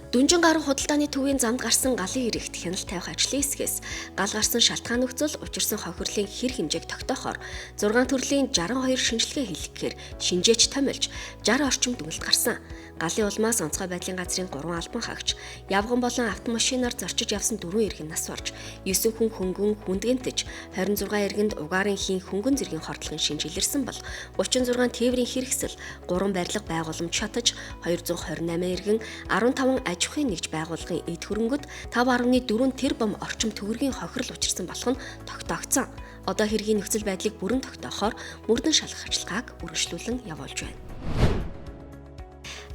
Дүнжин гаруй худалдааны төвийн замд гарсан галын эрэгт хяналт тавих ажлын хэсгээс гал гарсан шалтгаан нөхцөл учирсан хохирлын хэр хэмжээг тогтоохоор 6 төрлийн 62 шинжилгээ хийлгэхээр шинжээч томилж 60 орчим дүгнэлт гарсан. Галын улмаас онцгой байдлын газрын 3 албан хаагч, явган болон автомашинаар зорчиж явсан 4 иргэн нас барж, 9 хүн хөнгөн хүндгэнтэж, 26 иргэнд угаарын хийн хөнгөн зэргийн хордлогын шинж илэрсэн бол 36 тээврийн хэрэгсэл, 3 барилга байгууламж шатаж, 228 иргэн, 15 аж ахуйн нэгж байгууллагын эд хөрөнгөд 5.4 тэрбум орчим төгрөгийн хохирол учирсан болох нь тогтоогдсон. Одоо хэргийн нөхцөл байдлыг бүрэн тогтоохоор мөрдөн шалгах ажиллагааг үргэлжлүүлэн явуулж байна.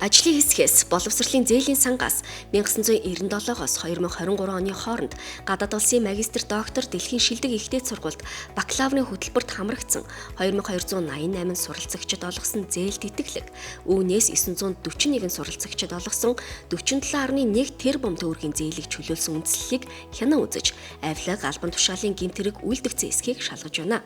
Ажлын хэсгээс боловсролын зээлийн сангаас 1997-оос 2023 оны хооронд гадаад улсын магистр доктор дэлхийн шилдэг ихтэй сургуульд бакалаврын хөтөлбөрт хамрагдсан 2288 суралцагчид олгосон зээл тэтгэлэг, үүнээс 941 суралцагчид олгосон 47.1 тэрбум төгрөгийн зээлийг чөлөөлсөн үндслэлийг хянан үзэж, авилга албан тушаалын гэмт хэрэг үйлдэгцэн эсхийг шалгаж байна.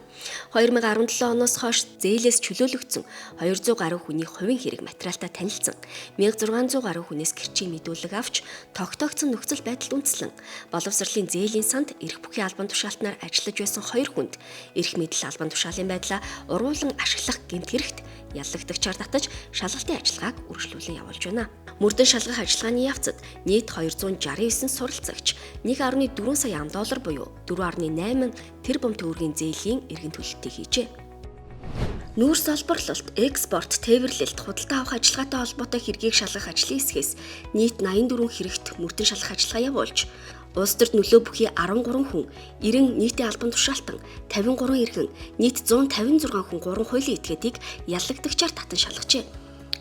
2017 оноос хойш зээлээс чөлөөлөгдсөн 200 гаруй хүний хувийн хэрэг материалтай танилцсан. 1600 гаруй хүнээс гэрчийн мэдүүлэг авч тогтоогдсон нөхцөл байдалд үндэслэн боловсролын зээлийн санд эрх бүхий албан тушаалтнаар ажиллаж байсан 2 хүнд эрх мэдэл албан тушаалын байдлаа уруулан ашиглах гэмт хэрэгт яллагдагчаар татаж шалгалтын ажиллагааг үргэлжлүүлэн явуулж байна. Мөрдөн шалгах ажиллагааны явцад нийт 269 суралцагч 1.4 сая $, буюу 4.8 тэрбум төгрөгийн зээлийн эргэн төлөлтийг хийжээ. Нүүрс олборлолт, экспорт, тээвэрлэлт, худалдаа авах ажиллагаатай холбоотой хэргийг шалгах ажлын хэсгээс нийт 84 хэрэгт мөрдөн шалгах ажиллагаа явуулж, улс төрд нөлөө бүхий 13 хүн, 90 нийтийн албан тушаалтан, 53 иргэн, нийт 156 хүн 3 хуулийн этгээдийг яллагдагчаар татан шалгажээ.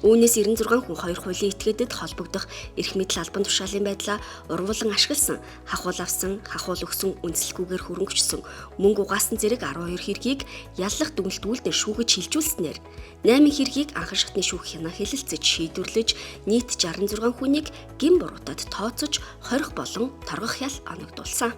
Үүнээс 96 хүн 2 хуулийн этгээдэд холбогдох эрх мэдэл албан тушаалын байдлаа урвуулан ашигласан, хахуул авсан, хахуул өгсөн, үндэслэлгүйгээр хөрөнгөчсөн, мөнгө угаасан зэрэг 12 хэргийг яллах дүгнэлт үйлдэн шүүгэж шилжүүлснээр 8 хэргийг анхан шатны шүүх хянан хэлэлцэж шийдвэрлэж нийт 66 хүнийг гин буруутад тооцож хорих болон торгох ял оногдуулсан.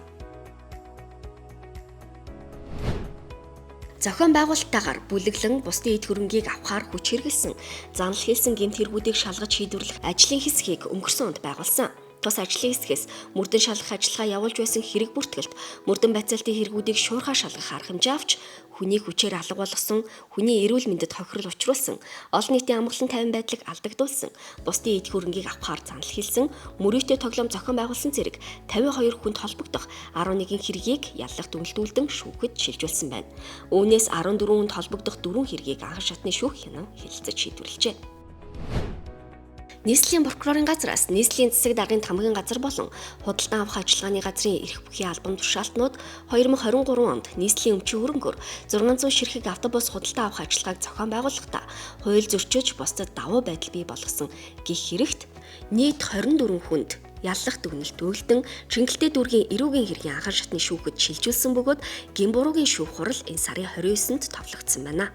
Зохион байгуулалттайгаар бүлэглэн бусдын эд хөрөнгийг авахар хүч хэрглэсэн, занал хийсэн гэмт хэрэгүүдийг шалгаж шийдвэрлэх ажлын хэсгийг өнгөрсөн онд байгуулсан. Тус ажлын хэсгээс мөрдөн шалгах ажиллагаа явуулж байсан хэрэг бүртгэлд мөрдөн байцаалтын хэрэгүүдийг шуурхаа шалгах арга хэмжээ авч, хүний хүчээр алга болгосон, хүний эрүүл мэндэд хохирол учруулсан, олон нийтийн амгалан тайван байдлыг алдагдуулсан, бусдын эд хөрөнгийг авахар занал хийсэн, мөрөөдтэй тоглоом зохион байгуулсан зэрэг 52 хүнд холбогдох 11 хэргийг яллах дүгнэлтүүлдэн шүүхэд шилжүүлсэн байна. Үүнээс 14 хүнд холбогдох 4 хэргийг анхан шатны шүүх хянан хэлэлцэж шийдвэрлэжээ. Нийслэлийн прокурорын газраас нийслэлийн засаг даргын тамгын газар болон худалдан авах ажиллагааны газрын эрх бүхий албан тушаалтнууд 2023 онд нийслэлийн өмчийн хөрөнгөөр 600 ширхэг автобус худалдан авах ажиллагааг зохион байгуулахдаа хууль зөрчиж бусдад давуу байдал бий болгосон гэх хэрэгт нийт 24 хүнд яллах дүгнэлт үйлдэн Чингэлтэй дүүргийн эрүүгийн хэргийн анхан шатны шүүхэд шилжүүлсэн бөгөөд гин буруугийн шүүх хурал энэ сарын 29-нд товлогдсон байна.